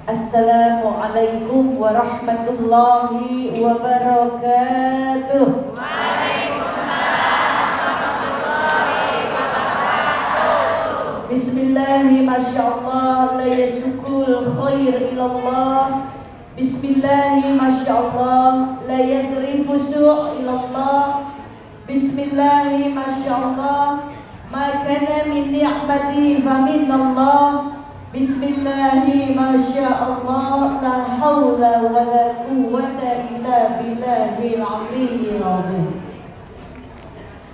Assalamualaikum warahmatullahi wabarakatuh. Bismillahi masyaallah la yasukul khair ilallah. Bismillahi masyaallah la yasrifu su' ilallah. Bismillahi masyaallah ma kana min ni'mati fa minallah. Bismillahi masyaallah la haula wa la quwwata illa billahil aliyyil azim.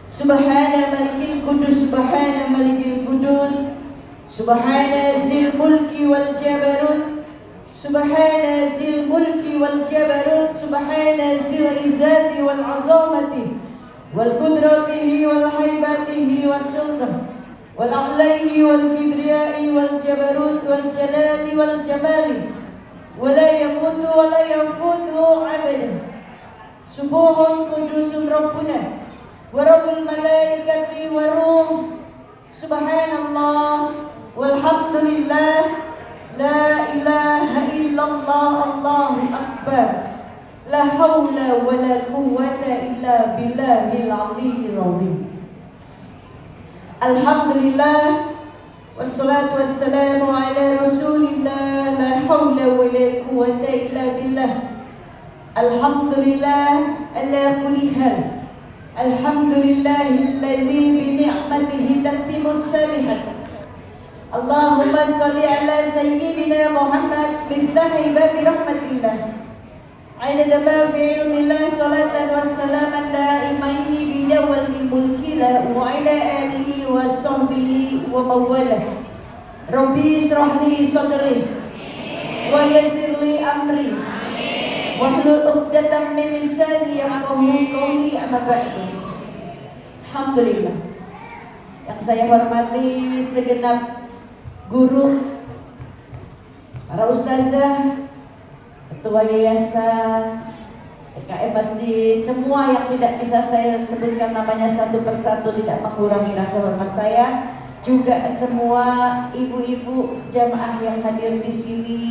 Subhana malikil qudus, subhana malikil qudus, subhana zil mulki wal jabarut, subhana zil mulki wal jabarut, subhana zil izzati wal azamati wal qudratihi wal haibatihi was sultan wal a'laihi wal kibriyai wal jabarut wal jalali wal jamali wa la yamutu wa la yafutu abadan. Subuhun qudusun rabbuna wa rabbul malaikati wa ruh. Subhanallah walhamdulillah la ilaha illallah Allahu akbar. La hawla wa la quwwata illa billahil aliyyil azim. Alhamdulillah wassalatu wassalamu ala rasulillah. La hawla wa la quwwata illa billah. Alhamdulillah ala kulli hal. Alhamdulillahilladzi bi ni'matihi tatimmus salihat. Allahumma shalli ala sayyidina Muhammad miftahi babi rahmatillah. Adada ma fi ilmillah salatan wassalaman daimaini bidawal min mulkillah wa ala alihi wa sahbihi wa mawalah. Rabbi israh li sadri wa yassir li amri wahlul 'uqdatam min lisani yafqahu qawli, amma ba'du. Alhamdulillah. Yang saya hormati segenap guru, para ustazah, ketua yayasan, PKM masjid, semua yang tidak bisa saya sebutkan namanya satu persatu, tidak mengurangi rasa hormat saya. Juga semua ibu-ibu jamaah yang hadir di sini,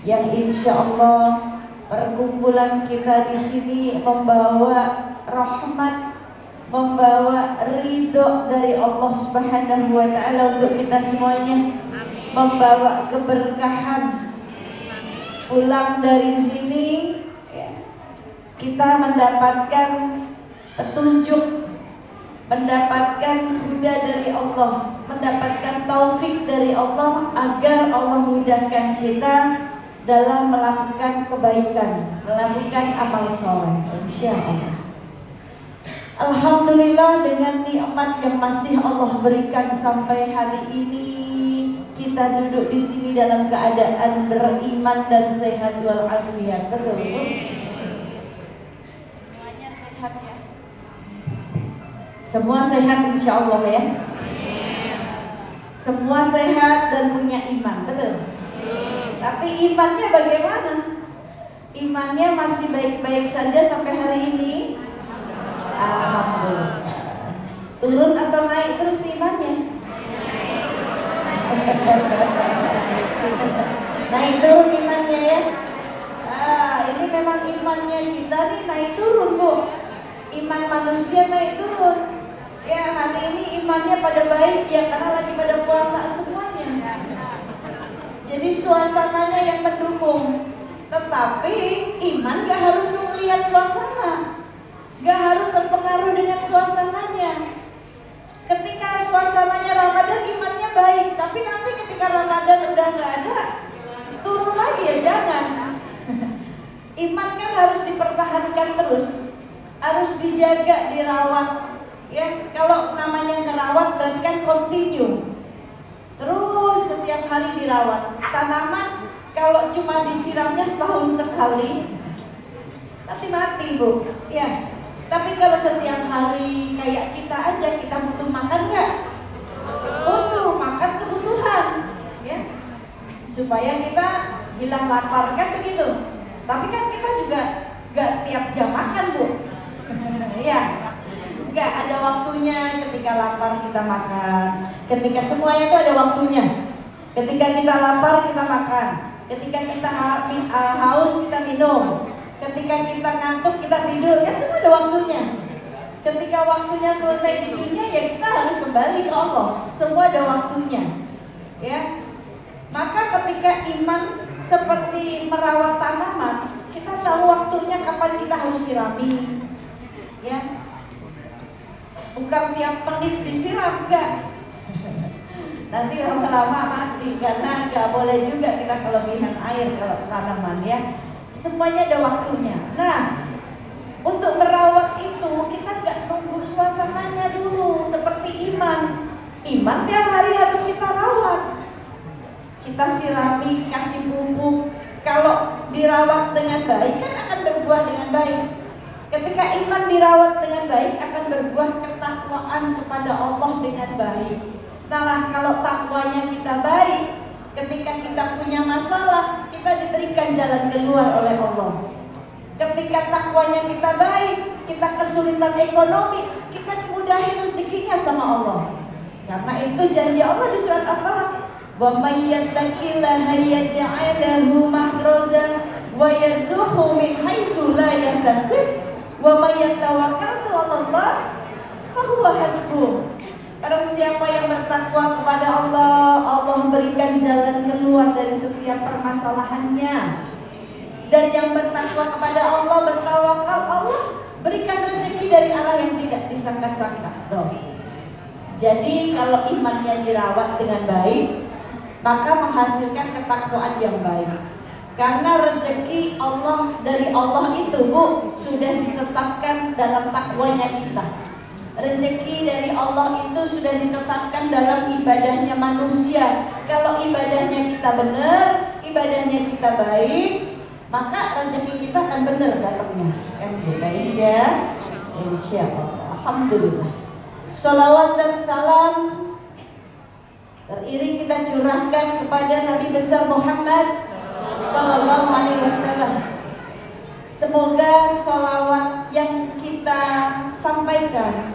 yang insya Allah perkumpulan kita di sini membawa rahmat, membawa ridho dari Allah Subhanahu wa Ta'ala untuk kita semuanya, membawa keberkahan. Pulang dari sini kita mendapatkan petunjuk, mendapatkan huda dari Allah, mendapatkan taufik dari Allah agar Allah mudahkan kita dalam melakukan kebaikan, melakukan amal soleh, insya Allah. Alhamdulillah, dengan nikmat yang masih Allah berikan sampai hari ini, kita duduk di sini dalam keadaan beriman dan sehat walafiat. Betul? Semuanya sehat ya. Semua sehat insya Allah ya. Semua sehat dan punya iman, betul? Tapi imannya bagaimana? Imannya masih baik-baik saja sampai hari ini? Alhamdulillah. Turun atau naik terus imannya? Naik turun imannya ya. Ini memang imannya kita nih naik turun, Bu. Iman manusia naik turun. Ya, hari ini imannya pada baik ya, karena lagi pada puasa semuanya. Jadi suasananya yang mendukung. Tetapi iman gak harus melihat suasana, gak harus terpengaruh dengan suasananya. Ketika suasananya Ramadan, imannya baik, tapi nanti ketika Ramadan udah gak ada, turun lagi ya, jangan. Iman kan harus dipertahankan terus, harus dijaga, dirawat. Ya, kalau namanya ngerawat berarti kan continue. Terus setiap hari dirawat. Tanaman kalau cuma disiramnya setahun sekali, nanti mati, Bu. Ya. Tapi kalau setiap hari kayak kita aja, kita butuh makan nggak? Butuh makan, kebutuhan, ya. Supaya kita hilang lapar kan begitu. Tapi kan kita juga nggak tiap jam makan, Bu. Ya. Nggak ada waktunya, ketika lapar kita makan, ketika semuanya itu ada waktunya. Ketika kita lapar kita makan, ketika kita haus kita minum, ketika kita ngantuk kita tidur, kan semua ada waktunya. Ketika waktunya selesai di dunia ya kita harus kembali ke Allah. Semua ada waktunya. Ya. Maka ketika iman seperti merawat tanaman, kita tahu waktunya kapan kita harus sirami. Ya. Bukan tiap menit disiram, enggak. Nanti lama-lama mati karena nggak boleh juga kita kelebihan air kalau tanaman ya. Semuanya ada waktunya. Nah, untuk merawat itu kita nggak nunggu suasananya dulu seperti iman. Iman tiap hari harus kita rawat. Kita sirami, kasih pupuk. Kalau dirawat dengan baik kan akan berbuah dengan baik. Ketika iman dirawat dengan baik akan berbuah ketakwaan kepada Allah dengan baik. Nah, kalau takwanya kita baik, ketika kita punya masalah, kita diberikan jalan keluar oleh Allah. Ketika takwanya kita baik, kita kesulitan ekonomi, kita dimudahin rezekinya sama Allah. Karena itu janji Allah di surat At-Talaq, wa may yattaqillaha yaj'al lahu makhraja wa yarzuqhu min haitsu la yahtasib wa may yatawakkaltu 'ala Allah fa huwa hasbuh. Barang siapa yang bertakwa kepada Allah, Allah berikan jalan keluar dari setiap permasalahannya. Dan yang bertakwa kepada Allah, bertawakal, Allah berikan rezeki dari arah yang tidak disangka-sangka. Jadi kalau imannya dirawat dengan baik, maka menghasilkan ketakwaan yang baik. Karena rezeki Allah dari Allah itu, Bu, sudah ditetapkan dalam takwanya kita. Rezeki dari Allah itu sudah ditetapkan dalam ibadahnya manusia. Kalau ibadahnya kita benar, ibadahnya kita baik, maka rezeki kita akan benar datangnya. Insya Allah. Alhamdulillah. Salawat dan salam teriring kita curahkan kepada Nabi besar Muhammad Sallallahu Alaihi Wasallam. Semoga salawat yang kita sampaikan,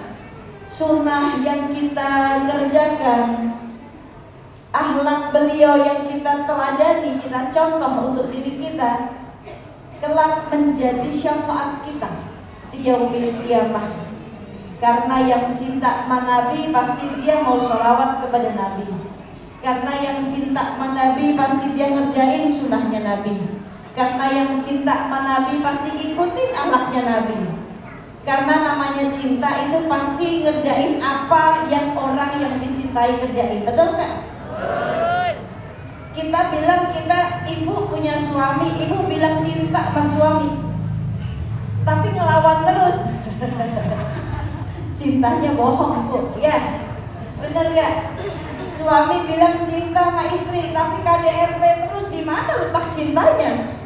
sunnah yang kita kerjakan, akhlak beliau yang kita teladani, kita contoh untuk diri kita, kelak menjadi syafaat kita di yaumil qiyamah. Karena yang cinta sama Nabi pasti dia mau sholawat kepada Nabi. Karena yang cinta sama Nabi pasti dia ngerjain sunnahnya Nabi. Karena yang cinta sama Nabi pasti ngikutin akhlaknya Nabi. Karena namanya cinta itu pasti ngerjain apa yang orang yang dicintai kerjain. Betul nggak? Kita bilang ibu punya suami, ibu bilang cinta sama suami, tapi ngelawan terus. Cintanya bohong, Bu. Ya, bener nggak? Suami bilang cinta sama istri, tapi KDRT terus, di mana letak cintanya?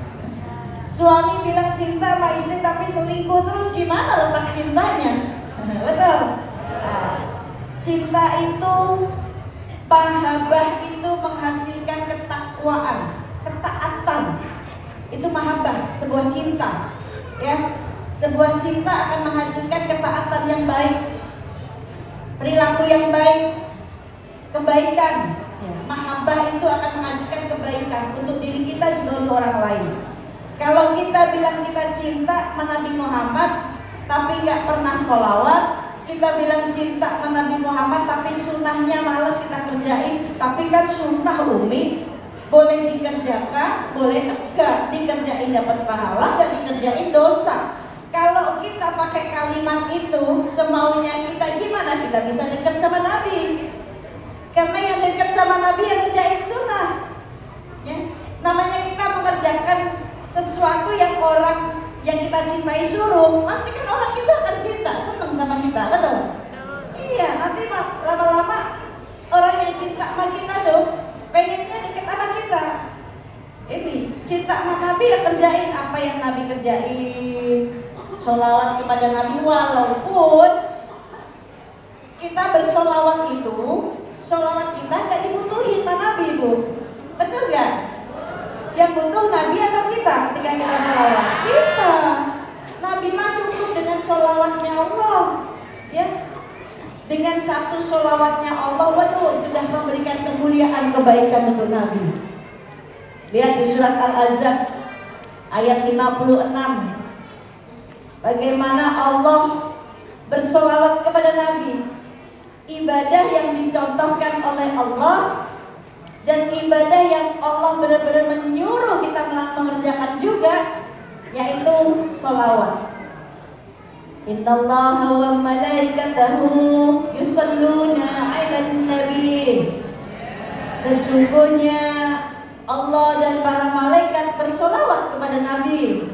Suami bilang cinta sama istri tapi selingkuh terus, gimana letak cintanya? Betul? Nah, cinta itu, mahabbah itu menghasilkan ketakwaan, ketaatan. Itu mahabbah, sebuah cinta. Ya, sebuah cinta akan menghasilkan ketaatan yang baik, perilaku yang baik, kebaikan. Mahabbah itu akan menghasilkan kebaikan untuk diri kita juga untuk orang lain. Kalau kita bilang kita cinta sama Nabi Muhammad tapi nggak pernah sholawat, kita bilang cinta sama Nabi Muhammad tapi sunnahnya males kita kerjain, tapi kan sunnah umi boleh dikerjakan, boleh enggak, dikerjain dapat pahala, enggak dikerjain dosa. Kalau kita pakai kalimat itu semaunya kita, gimana kita bisa dekat sama Nabi? Karena yang dekat sama Nabi yang kerjain sunnah. Ya, namanya kita mengerjakan sesuatu yang orang yang kita cintai suruh, pasti kan orang itu akan cinta, senang sama kita, betul? Iya, nanti lama-lama orang yang cinta sama kita tuh pengennya dekat sama kita. Ini cinta sama Nabi ya, kerjain apa yang Nabi kerjain, sholawat kepada Nabi. Walaupun kita bersolawat itu, sholawat kita nggak dibutuhin sama Nabi, Bu, betul nggak? Yang butuh Nabi atau kita ketika kita sholawat? Kita. Nabi mah cukup dengan sholawatnya Allah, ya. dengan satu sholawatnya Allah, waduh, sudah memberikan kemuliaan kebaikan untuk Nabi. Lihat di surat Al-Ahzab ayat 56, bagaimana Allah bersolawat kepada Nabi. Ibadah yang dicontohkan oleh Allah dan ibadah yang Allah benar-benar menyuruh kita mengerjakan juga, yaitu sholawat. Innallaha wa malaikatahu yusalluna 'alan nabi. Sesungguhnya Allah dan para malaikat bersolawat kepada Nabi.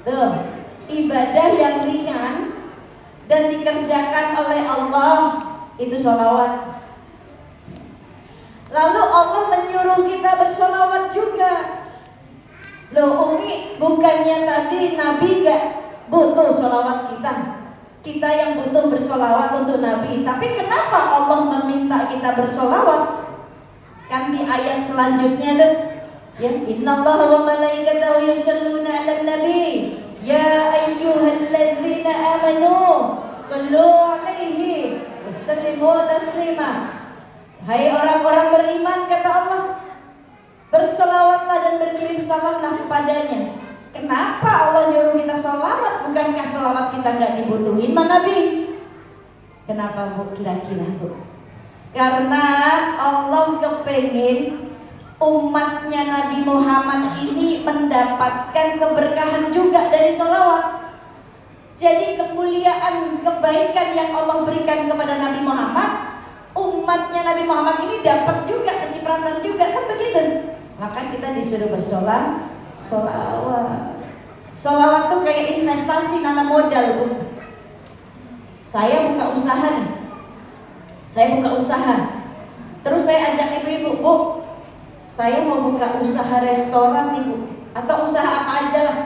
Tuh, ibadah yang ringan dan dikerjakan oleh Allah itu sholawat. Lalu Allah menyuruh kita bersolawat juga. Loh Umi, bukannya tadi Nabi gak butuh sholawat kita? Kita yang butuh bersolawat untuk Nabi. Tapi kenapa Allah meminta kita bersolawat? Kan di ayat selanjutnya tuh, ya, innallaha wa malaikatahu yusalluna 'alan nabi ya ayyuhalladzina amanu sallu 'alaihi wa sallimu taslima. Hai orang-orang beriman, kata Allah, bersolawatlah dan berkirim salamlah kepadanya. Kenapa Allah nyuruh kita sholawat? Bukankah sholawat kita gak dibutuhin sama Nabi? Kenapa Bu kira-kira Bu? Karena Allah kepengen umatnya Nabi Muhammad ini mendapatkan keberkahan juga dari sholawat. Jadi kemuliaan, kebaikan yang Allah berikan kepada Nabi Muhammad, umatnya Nabi Muhammad ini dapat juga, kecipratan juga, kan begitu. Maka kita disuruh bersolawat. Solawat tuh kayak investasi, nanam modal Bu. Saya buka usaha nih, terus saya ajak ibu-ibu, Bu, saya mau buka usaha restoran nih Bu, atau usaha apa aja lah.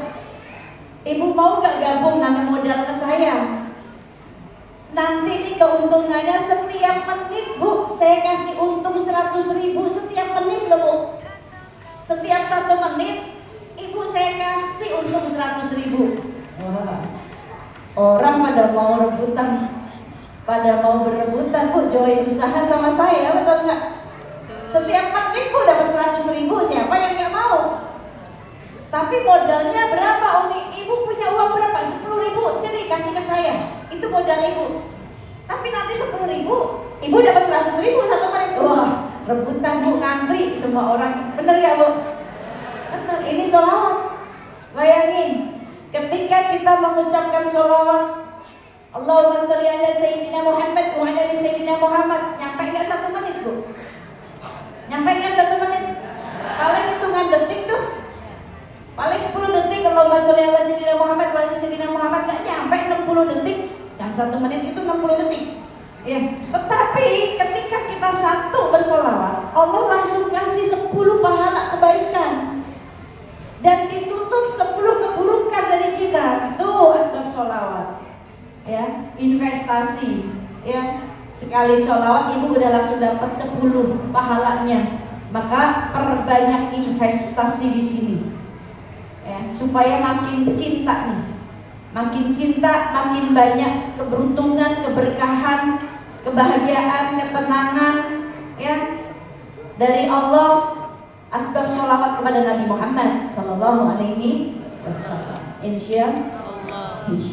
Ibu mau gak gabung nanam modal ke saya? Nanti nih keuntungannya setiap menit Bu, saya kasih untung 100.000 setiap menit loh Bu. Setiap 1 menit Ibu saya kasih untung 100.000. Wah, orang pada mau berebutan Bu, join usaha sama saya, betul nggak? Setiap menit Bu dapat 100.000, siapa yang nggak mau? Tapi modalnya berapa Umi? Ibu punya uang berapa? 10.000, sini kasih ke saya. Itu modal Ibu. Tapi nanti 10.000, Ibu dapat 100.000 1 menit. Wah, rebutan Bu, ngantri semua orang. Bener nggak Bu? Bener. Ini sholawat. Bayangin, ketika kita mengucapkan sholawat, Allahumma sholli ala Sayyidina Muhammad wa ala ali Sayyidina Muhammad, nyampe nggak 1 menit Bu? Nyampe nggak 1 menit? Paling hitungan detik tuh, paling 10 detik. Allahumma sholli ala Sayyidina Muhammad wa ala ali Sayyidina Muhammad, nggak nyampe 60 detik. Yang 1 menit itu 60 detik. Ya, tetapi ketika kita satu bersolawat, Allah langsung kasih 10 pahala kebaikan dan ditutup 10 keburukan dari kita. Tuh asbab sholawat. Ya, investasi, ya, sekali sholawat Ibu udah langsung dapat 10 pahalanya. Maka perbanyak investasi di sini, ya, supaya makin cinta nih, makin cinta, makin banyak keberuntungan, keberkahan, kebahagiaan, ketenangan, ya, dari Allah. Asbab sholawat kepada Nabi Muhammad Sallallahu Alaihi Wasallam. Insya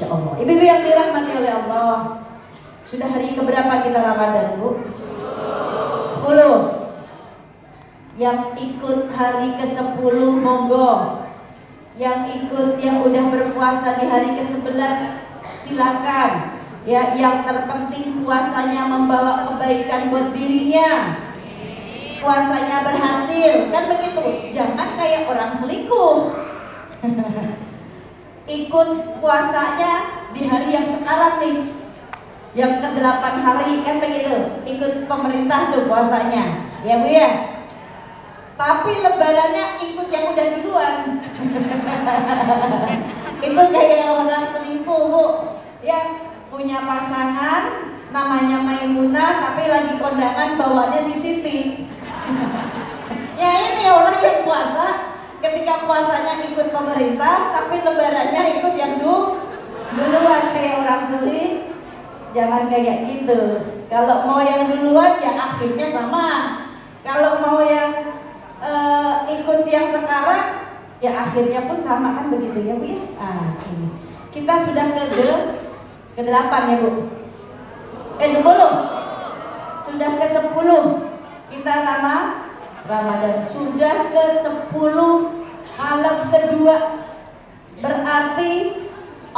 Allah. Ibu-ibu yang dirahmati oleh Allah, sudah hari keberapa kita Ramadan Bu? 10. Yang ikut hari ke-10 monggo. Yang ikut, yang udah berpuasa di hari ke-11 silakan. Ya, yang terpenting puasanya membawa kebaikan buat dirinya. Puasanya berhasil, kan begitu. Jangan kayak orang selingkuh. Ikut puasanya di hari yang sekarang nih, yang ke-8 hari, kan begitu. Ikut pemerintah tuh puasanya, ya Bu ya. Tapi lebarannya ikut yang udah duluan. Itu kayak orang selingkuh Bu. Ya, punya pasangan namanya Maimunah, tapi lagi kondangan bawanya si Siti. Ya ini orang yang puasa, ketika puasanya ikut pemerintah, tapi lebarannya ikut yang duluan, kayak orang seling. Jangan kayak gitu. Kalau mau yang duluan ya akhirnya sama. Kalau mau yang ikut yang sekarang ya akhirnya pun sama, kan begitu ya Bu ya. Ini kita sudah ke 8 ya Bu. 10. Sudah ke 10 kita nama Ramadan. Sudah ke 10 malam kedua. Berarti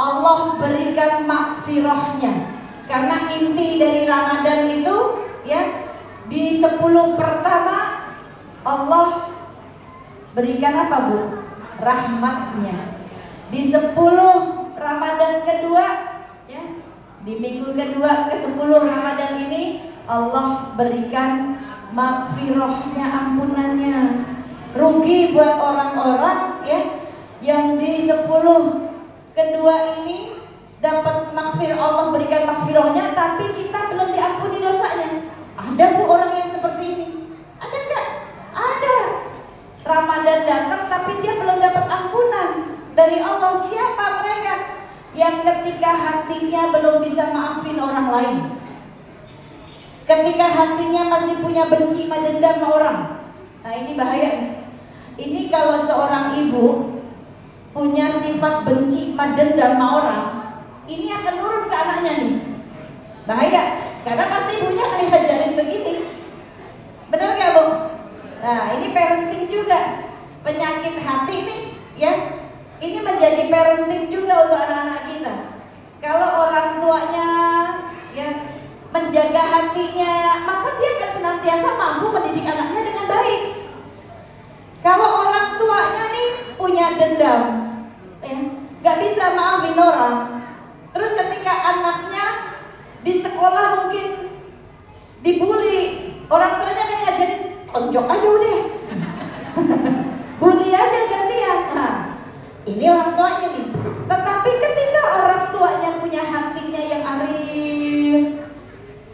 Allah berikan makfirahnya. Karena inti dari Ramadan itu ya, di 10 pertama Allah berikan apa Bu? Rahmatnya. Di 10 Ramadan kedua ya, di minggu kedua ke 10 Ramadan ini Allah berikan makfirahnya, ampunannya. Rugi buat orang-orang ya yang di 10 kedua ini dapat Allah berikan makfirahnya, tapi kita belum diampuni dosanya. Ada Bu orang yang seperti ini? Ada enggak? Ada. Ramadan datang tapi dia belum dapat ampunan dari Allah. Siapa mereka? Yang ketika hatinya belum bisa maafin orang lain, ketika hatinya masih punya benci, dendam sama orang. Nah ini bahaya. Ini kalau seorang ibu punya sifat benci, dendam sama orang, ini akan nurun ke anaknya nih. Bahaya, karena pasti ibunya akan diajarin begini. Benar gak Bu? Nah ini parenting juga. Penyakit hati nih ya, ini menjadi parenting juga untuk anak-anak kita. Kalau orang tuanya ya menjaga hatinya, maka dia akan senantiasa mampu mendidik anaknya dengan baik. Kalau orang tuanya nih punya dendam ya, gak bisa maafin orang, terus ketika anaknya di sekolah mungkin dibully, orang tuanya kan ngajarin tonjok aja udah bully aja gantian. Nah ini orang tuanya nih. Tetapi ketika orang tuanya punya hatinya yang arif,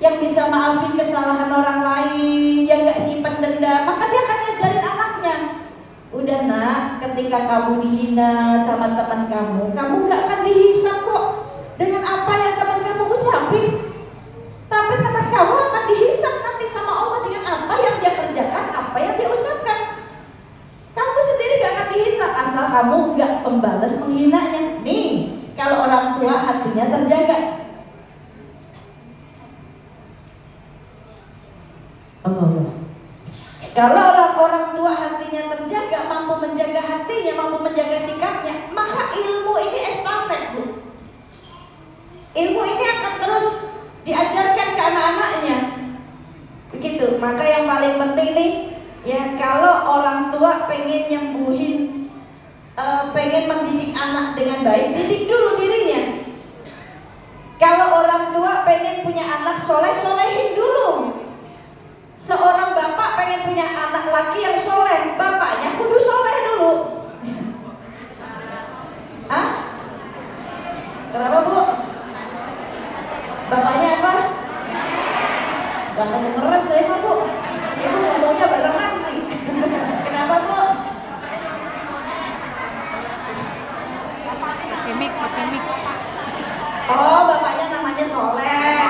yang bisa maafin kesalahan orang lain, yang gak nyimpen dendam, maka dia akan ngajarin anaknya, udah nak, ketika kamu dihina sama teman kamu gak akan dihisap kok dengan apa yang teman kamu ucapin, tapi teman kamu akan dihisap nanti sama Allah dengan apa yang dia kerjakan, apa yang dia ucapkan. Kamu sendiri gak akan dihisap asal kamu gak membalas menghinanya. Nih, kalau orang tua hatinya terjaga. Kalau orang tua hatinya terjaga, mampu menjaga hatinya, mampu menjaga sikapnya, maka ilmu ini estafet Bu. Ilmu ini akan terus diajarkan ke anak-anaknya. Begitu. Maka yang paling penting nih ya, kalau orang tua pengen nyembuhin, pengen mendidik anak dengan baik, didik dulu dirinya. Kalau orang tua pengen punya anak soleh, solehin dulu. Seorang bapak pengen punya anak laki yang soleh, bapaknya kudu soleh dulu. Hah? Kenapa Bu? Bapaknya apa? Gak kedengeran saya mah Bu. Ibu ngomongnya barengan sih. Kenapa Bu? Pakai mic. Oh, bapaknya namanya Soleh.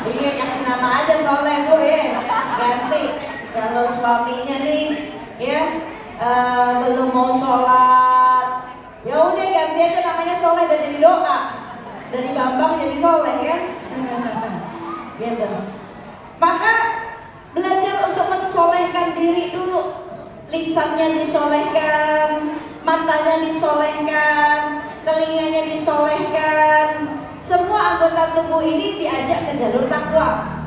Iya, kasih nama aja Soleh Bu ya. Ganti. Kalau suaminya nih ya belum mau sholat, ya udah ganti aja namanya Soleh dan jadi doa. Dari Bambang jadi Soleh kan? Gitu. Maka belajar untuk mensolehkan diri dulu. Lisannya disolehkan, matanya disolehkan, telinganya disolehkan. Semua anggota tubuh ini diajak ke jalur takwa,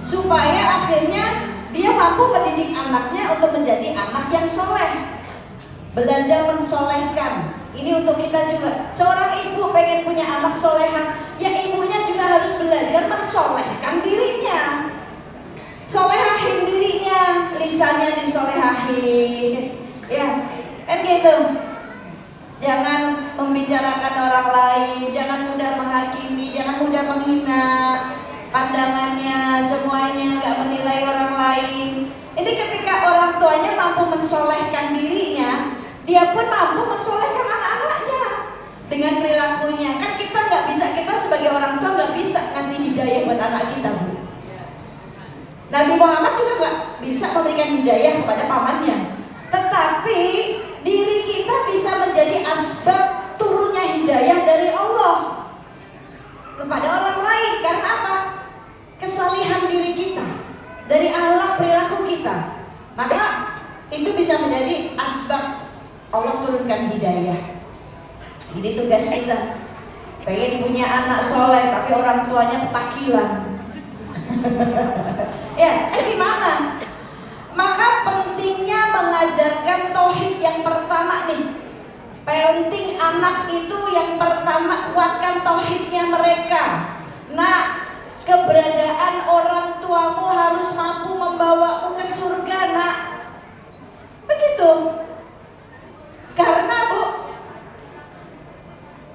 supaya akhirnya dia mampu mendidik anaknya untuk menjadi anak yang soleh. Belajar mensolehkan. Ini untuk kita juga. Seorang ibu pengen punya anak solehah, ya ibunya juga harus belajar mensolehkan dirinya. Solehahin dirinya, lisannya disolehahin, ya kan gitu. Jangan membicarakan orang lain, jangan mudah menghakimi, jangan mudah menghina. Pandangannya semuanya gak menilai orang lain. Ini ketika orang tuanya mampu mensolehkan dirinya, dia pun mampu mensolehkan anak-anaknya. dengan perilakunya. Kan kita sebagai orang tua nggak bisa ngasih hidayah buat anak kita, Bu. Nabi Muhammad juga nggak bisa memberikan hidayah kepada pamannya. Tetapi diri kita bisa menjadi asbab turunnya hidayah dari Allah kepada orang lain. Karena apa? Kesalihan diri kita, dari akhlak perilaku kita. Maka itu bisa menjadi asbab Allah turunkan hidayah. Ini tugas kita. Pengen punya anak soleh tapi orang tuanya petakilan. Ya, gimana? Maka pentingnya mengajarkan tauhid yang pertama nih. Parenting anak itu yang pertama, kuatkan tauhidnya mereka. Nah, keberadaan orang tuamu harus mampu membawamu ke surga, nak. Begitu. Karena, Bu,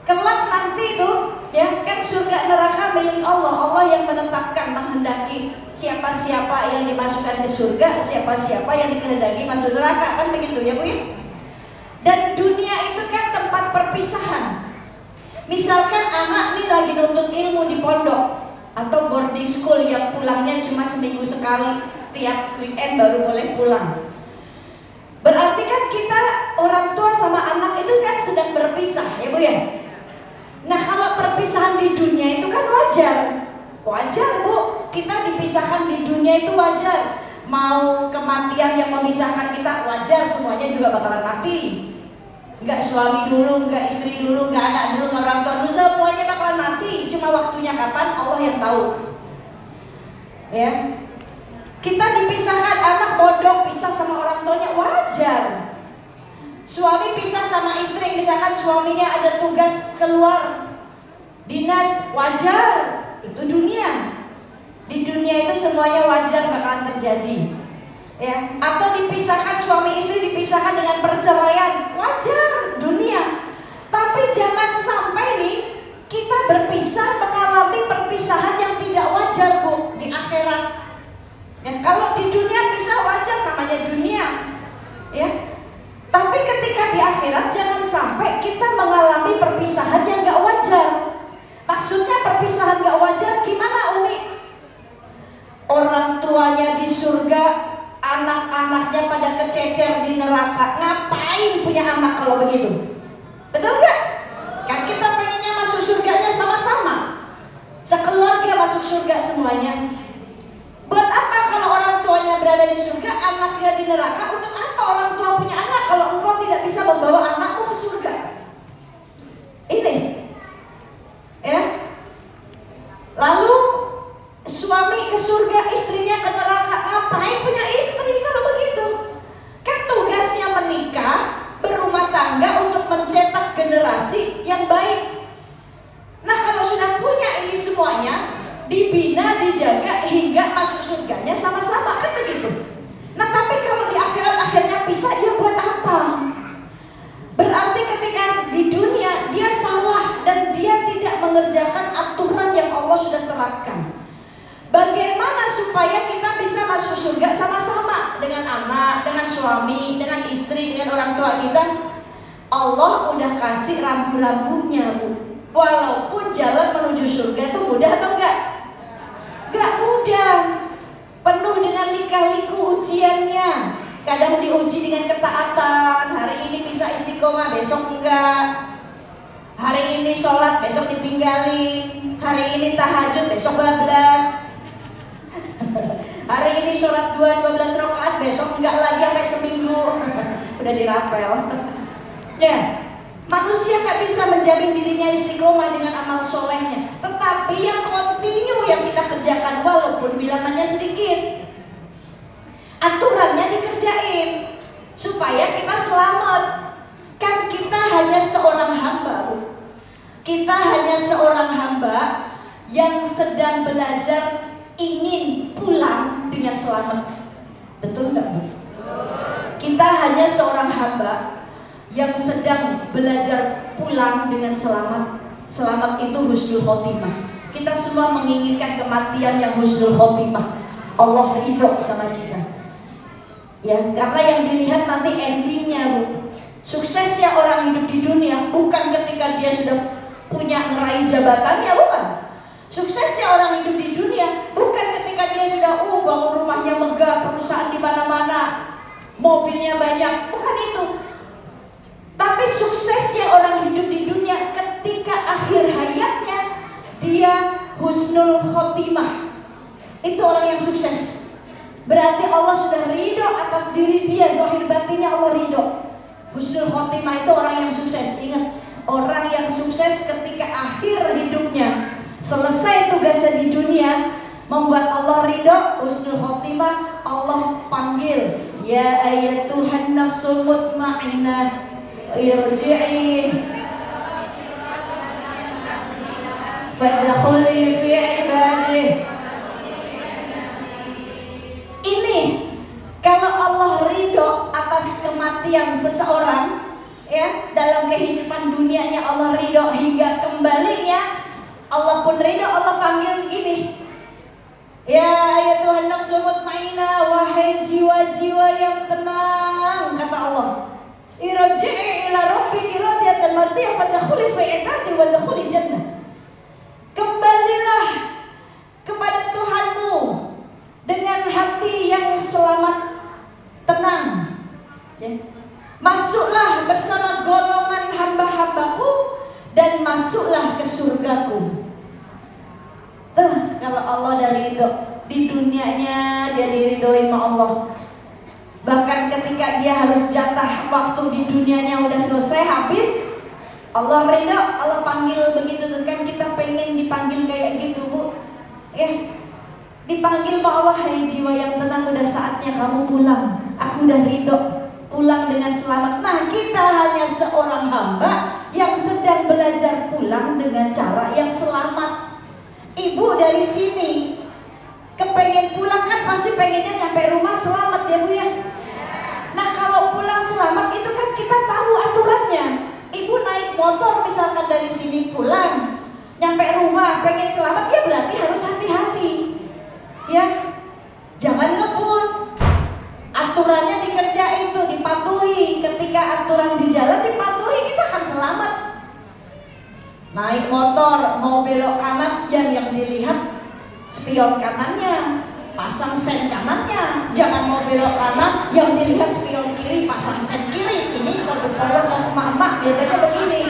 kelak nanti itu ya kan surga neraka milik Allah. Allah yang menetapkan, menghendaki siapa-siapa yang dimasukkan ke surga, siapa-siapa yang dikehendaki masuk neraka, kan begitu ya, Bu ya. Dan dunia itu kan tempat perpisahan. Misalkan anak nih lagi nuntut ilmu di pondok atau boarding school yang pulangnya cuma seminggu sekali, tiap weekend baru boleh pulang. Berarti kan kita orang tua sama anak itu kan sedang berpisah, ya Bu ya. Nah, kalau perpisahan di dunia itu kan wajar. Wajar, Bu, kita dipisahkan di dunia itu wajar. Mau kematian yang memisahkan kita wajar, semuanya juga bakalan mati. Enggak suami dulu, enggak istri dulu, enggak anak dulu, enggak orang tua dulu, semuanya bakalan mati. Cuma waktunya kapan Allah yang tahu. Ya. Kita dipisahkan, anak bodoh pisah sama orang tuanya wajar. Suami pisah sama istri, misalkan suaminya ada tugas keluar dinas, wajar. Itu dunia. Di dunia itu semuanya wajar bakalan terjadi. Ya, atau dipisahkan suami istri, dipisahkan dengan perceraian, wajar, dunia. Tapi jangan sampai nih kita berpisah, mengalami perpisahan yang tidak wajar, Bu, di akhirat. Ya, kalau di dunia pisah wajar, namanya dunia. Ya. Tapi ketika di akhirat jangan sampai kita mengalami perpisahan yang gak wajar. Maksudnya perpisahan gak wajar gimana, Umi? Orang tuanya di surga, anak-anaknya pada kececer di neraka. Ngapain punya anak kalau begitu? Betul gak? Kan kita pengennya masuk surganya sama-sama, sekeluarga masuk surga semuanya. Buat apa kalau orang tuanya berada di surga, anaknya di neraka? Untuk apa orang tua punya anak kalau engkau tidak bisa membawa anakmu ke surga? Ini, ya. Lalu suami ke surga, istrinya ke neraka. Ngapain punya istri kalau begitu? Kan tugasnya menikah, berumah tangga untuk mencetak generasi yang baik. Nah, kalau sudah punya ini semuanya, dibina, dijaga hingga masuk surganya sama-sama, kan begitu. Nah, tapi kalau di akhirat akhirnya pisah, ya buat apa? Berarti ketika di dunia dia salah dan dia tidak mengerjakan aturan yang Allah sudah terapkan. Bagaimana supaya kita bisa masuk surga sama-sama dengan anak, dengan suami, dengan istri, dengan orang tua kita? Allah udah kasih rambu-rambunya, Bu. Walaupun jalan menuju surga itu mudah atau enggak? Enggak mudah. Penuh dengan lika-liku ujiannya. Kadang diuji dengan ketaatan. Hari ini bisa istiqomah, besok enggak. Hari ini sholat, besok ditinggalin. Hari ini tahajud, besok bablas. Hari ini sholat 12 rakaat, besok enggak lagi sampai seminggu. Udah dirapel. Ya, manusia nggak bisa menjamin dirinya istiqomah dengan amal solehnya. Tetapi yang kontinu yang kita kerjakan walaupun bilangannya sedikit, aturannya dikerjain supaya kita selamat. Kan kita hanya seorang hamba, Bu. Kita hanya seorang hamba yang sedang belajar ingin pulang dengan selamat. Betul nggak, Bu? Kita hanya seorang hamba yang sedang belajar pulang dengan selamat. Selamat itu husnul khotimah. Kita semua menginginkan kematian yang husnul khotimah. Allah ridho sama kita. Ya, karena yang dilihat nanti endingnya, Bu. Suksesnya orang hidup di dunia bukan ketika dia sudah punya ngeraih jabatannya, bukan. Suksesnya orang hidup di dunia bukan ketika dia sudah bangun rumahnya megah, perusahaan di mana-mana, mobilnya banyak, bukan itu. Tapi suksesnya orang hidup di dunia ketika akhir hayatnya dia husnul khotimah. Itu orang yang sukses. Berarti Allah sudah ridho atas diri dia, zahir batinnya Allah ridho. Husnul khotimah itu orang yang sukses. Ingat, orang yang sukses ketika akhir hidupnya, selesai tugasnya di dunia, membuat Allah ridho, husnul khotimah, Allah panggil, ya ayyatuhan nafsul mutmainnah, irji'i fadkhuli fi ibadih. Ini kalau Allah ridho atas kematian seseorang, ya, dalam kehidupan dunianya Allah ridho hingga kembalinya Allah pun ridho. Allah panggil gini, ya Tuhan nafsu mutmainnah, wahai jiwa-jiwa yang tenang, kata Allah, irji'i ila rabbiki radiyatan mardiyah fadkhuli fi ibadi wadkhuli jannah. Kembalilah kepada Tuhanmu dengan hati yang selamat, tenang, ya. Masuklah bersama golongan hamba-hambaku dan masuklah ke surgaku. Kalau Allah dari itu di dunianya dia diridhoi sama Allah. Bahkan ketika dia harus jatah waktu di dunianya udah selesai habis, Allah ridho, Allah panggil begitu tuh kan. Kita pengen dipanggil kayak gitu, Bu, ya. Dipanggil sama Allah, hai jiwa yang tenang, udah saatnya kamu pulang. Aku udah ridho, pulang dengan selamat. Nah, kita hanya seorang hamba yang sedang belajar pulang dengan cara yang selamat. Ibu dari sini kepengen pulang kan pasti pengennya nyampe rumah selamat, ya Bu ya. Nah, kalau pulang selamat itu kan kita tahu aturannya. Ibu naik motor misalkan dari sini pulang, nyampe rumah pengen selamat, ya berarti harus hati-hati, ya. Jangan ngebut. Aturannya dikerjain tuh, dipatuhi. Ketika aturan di jalan dipatuhi, kita akan selamat. Naik motor mau belok kanan, yang dilihat spion kanannya, pasang sen kanannya. Jangan mau belok kanan, yang dilihat spion kiri, pasang sen kiri. Ini kode power of mama biasanya begini.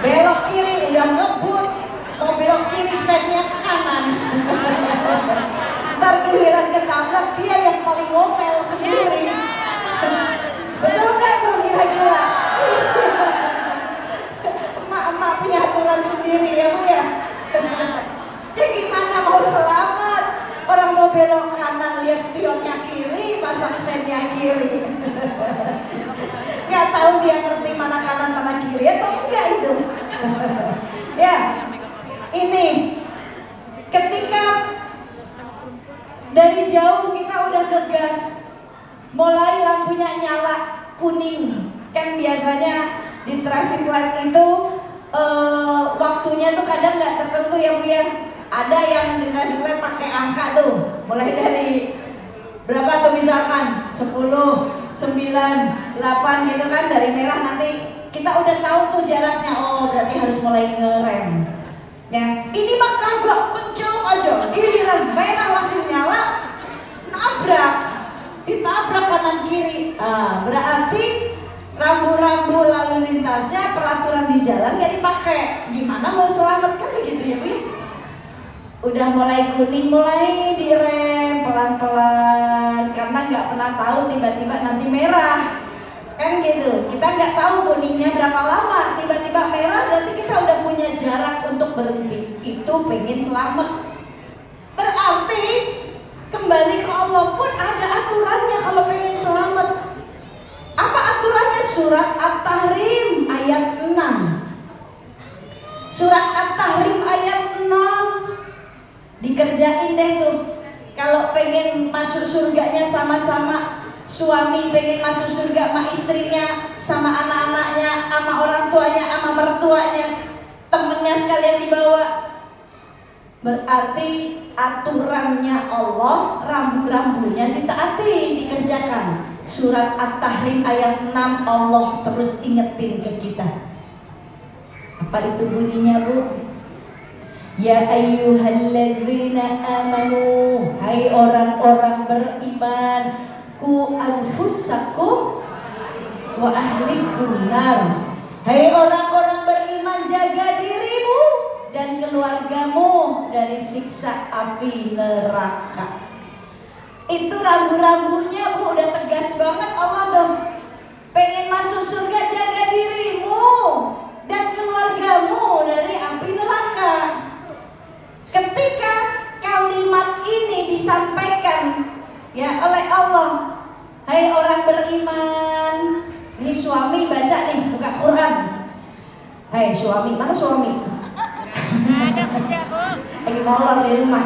Belok kiri udah ngebut, mau belok kiri sennya ke kanan. Ntar giliran ketabrak dia yang paling ngomel sendiri. Betul gak tuh kira-kira? Emak-emak punya aturan sendiri, ya Bu ya. Jadi gimana mau selamat? Orang mau belok kanan lihat spionnya kiri, pasang sennya kiri. Gak tahu dia ngerti mana kanan mana kiri atau enggak itu. Ya, ini ketika dari jauh kita udah ngegas, mulai lampunya nyala kuning. Kan biasanya di traffic light itu waktunya tuh kadang nggak tertentu, ya Bu ya. Ada yang di traffic light pakai angka tuh, mulai dari berapa tuh misalkan 10, 9, 8 gitu kan, dari merah nanti kita udah tahu tuh jaraknya. Oh, berarti harus mulai ngerem. Ya, ini mah kagak kenceng aja, giliran merah langsung nyala, nabrak, ditabrak kanan kiri. Berarti rambu-rambu lalu lintasnya, peraturan di jalan gak dipakai. Gimana mau selamat, kan begitu ya Bu ya? Udah mulai kuning, mulai direm pelan-pelan, karena nggak pernah tahu tiba-tiba nanti merah, kan gitu. Kita nggak tahu kuningnya berapa lama, tiba-tiba merah, berarti kita udah punya jarak untuk berhenti. Itu pengen selamat. Berarti kembali ke Allah pun ada aturannya kalau pengen selamat. Apa aturannya? Surat At-Tahrim ayat 6. Surat At-Tahrim ayat 6. Dikerjain deh tuh. Kalau pengen masuk surganya sama-sama, suami pengen masuk surga sama istrinya, sama anak-anaknya, sama orang tuanya, sama mertuanya, temennya sekalian dibawa. Berarti aturannya Allah, rambu-rambunya ditaati, dikerjain. kerjakan. Surat At-Tahrim ayat 6 Allah terus ingetin ke kita. Apa itu bunyinya, Bu? Ya ayyuhalladzina amanu, hai orang-orang beriman, ku anfusakum wa ahlikum nar. Hai orang-orang beriman, jaga dirimu dan keluargamu dari siksa api neraka. Itu rambu-rambunya, Bu, udah tegas banget Allah tuh. Pengen masuk surga, jaga dirimu dan keluargamu dari api neraka. Ketika kalimat ini disampaikan ya oleh Allah, hai orang beriman, ini suami baca nih, buka Quran. Hai suami, mana suami? Ada kerja, Bu. Lagi molor di rumah.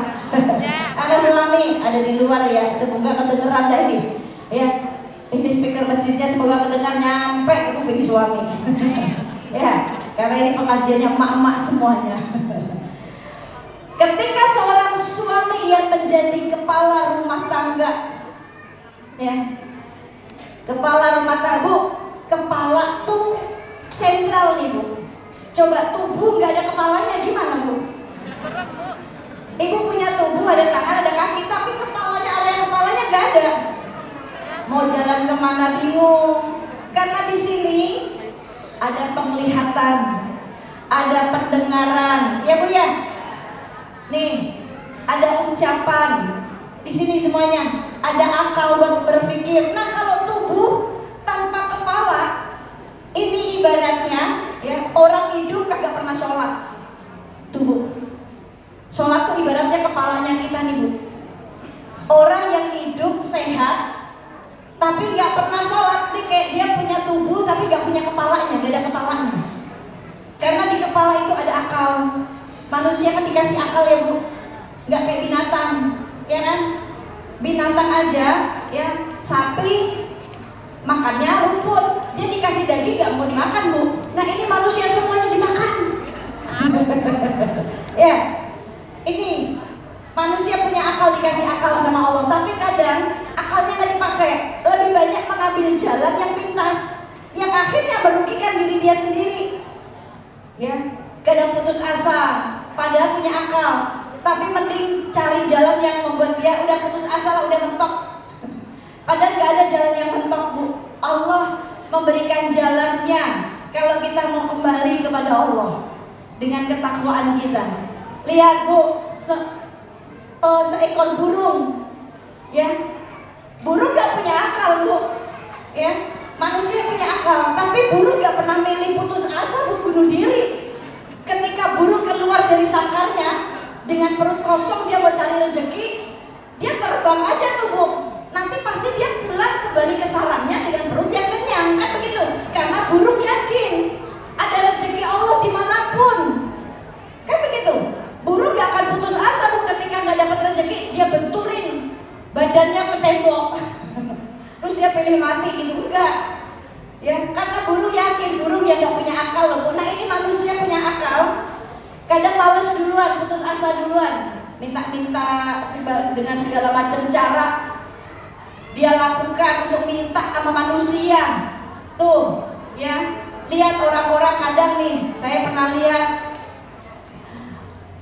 Ada suami, ada di luar ya. Semoga kedengeran dah ini. Ya, ini speaker masjidnya semoga kedengar nyampe ke kuping suami. Ya, karena ini pengajiannya emak-emak semuanya. Ketika seorang suami yang menjadi kepala rumah tangga, ya, kepala rumah tangga, Bu, kepala tuh sentral nih, Bu. Coba tubuh nggak ada kepalanya gimana, Bu? Serem, Bu. Ibu punya tubuh, ada tangan, ada kaki, tapi kepalanya, area kepalanya nggak ada. Mau jalan kemana bingung. Karena di sini ada penglihatan, ada pendengaran, ya Bu ya. Nih, ada ucapan. Di sini semuanya ada akal buat berpikir. Nah, kalau tubuh tanpa kepala, ini ibaratnya ya orang hidup kagak pernah sholat. Tubuh. Sholat tuh ibaratnya kepalanya kita nih, Bu. Orang yang hidup sehat tapi nggak pernah sholat nih, kayak dia punya tubuh tapi nggak punya kepalanya, nggak ada kepalanya. Karena di kepala itu ada akal. Manusia kan dikasih akal ya, Bu. Nggak kayak binatang, ya kan? Binatang aja, ya sapi makannya rumput, dia dikasih daging nggak mau dimakan, Bu. Nah ini manusia semuanya dimakan. Ya, ini manusia punya akal, dikasih akal sama Allah, tapi kadang akalnya nggak dipakai, lebih banyak mengambil jalan yang pintas, yang akhirnya merugikan diri dia sendiri. Ya, kadang putus asa, padahal punya akal, tapi mending cari jalan yang membuat dia udah putus asa lah, udah mentok. Padahal nggak ada jalan yang mentok, Bu. Allah memberikan jalannya kalau kita mau kembali kepada Allah dengan ketakwaan kita. Lihat, Bu, seekor burung, ya, burung nggak punya akal, Bu, ya. Manusia punya akal, tapi burung gak pernah milih putus asa buat bunuh diri. Ketika burung keluar dari sangkarnya dengan perut kosong, dia mau cari rezeki, dia terbang aja tuh, Bu. Nanti pasti dia pulang kembali ke sarangnya dengan perut yang kenyang, kan begitu? Karena burung yakin ada rezeki Allah dimanapun, kan begitu? Burung gak akan putus asa, Bu. Ketika gak dapat rezeki, dia benturin badannya ke tembok. Terus dia pilih mati gitu, enggak ya, karena burung yakin, burung yang gak punya akal loh. Nah ini manusia punya akal, kadang males duluan, putus asa duluan, minta-minta dengan segala macam cara dia lakukan untuk minta sama manusia. Tuh ya, lihat orang-orang kadang nih, saya pernah lihat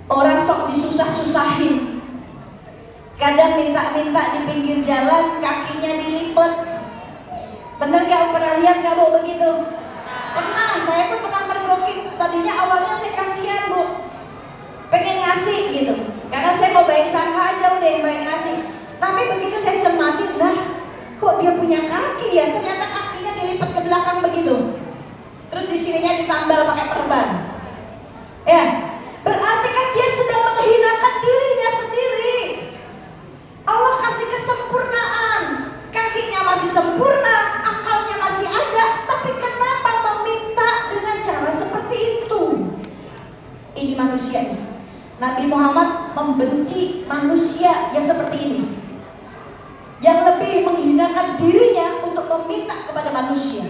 orang sok disusah-susahin. Kadang minta-minta di pinggir jalan, kakinya dilipet. Bener gak? Pernah lihat gak, Bu, begitu? Pernah, saya pun pernah mergokin. Tadinya awalnya saya kasihan, Bu, pengen ngasih gitu, karena saya mau baik sangka aja, udah yang baik ngasih. Tapi begitu saya cermatin, lah kok dia punya kaki ya? Ternyata kakinya dilipet ke belakang begitu. Terus di sininya ditambal pakai perban. Ya, berarti kan dia sedang menghinakan dirinya sendiri. Allah kasih kesempurnaan, kakinya masih sempurna, akalnya masih ada, tapi kenapa meminta dengan cara seperti itu? Ini manusia ini. Nabi Muhammad membenci manusia yang seperti ini, yang lebih menghinakan dirinya untuk meminta kepada manusia.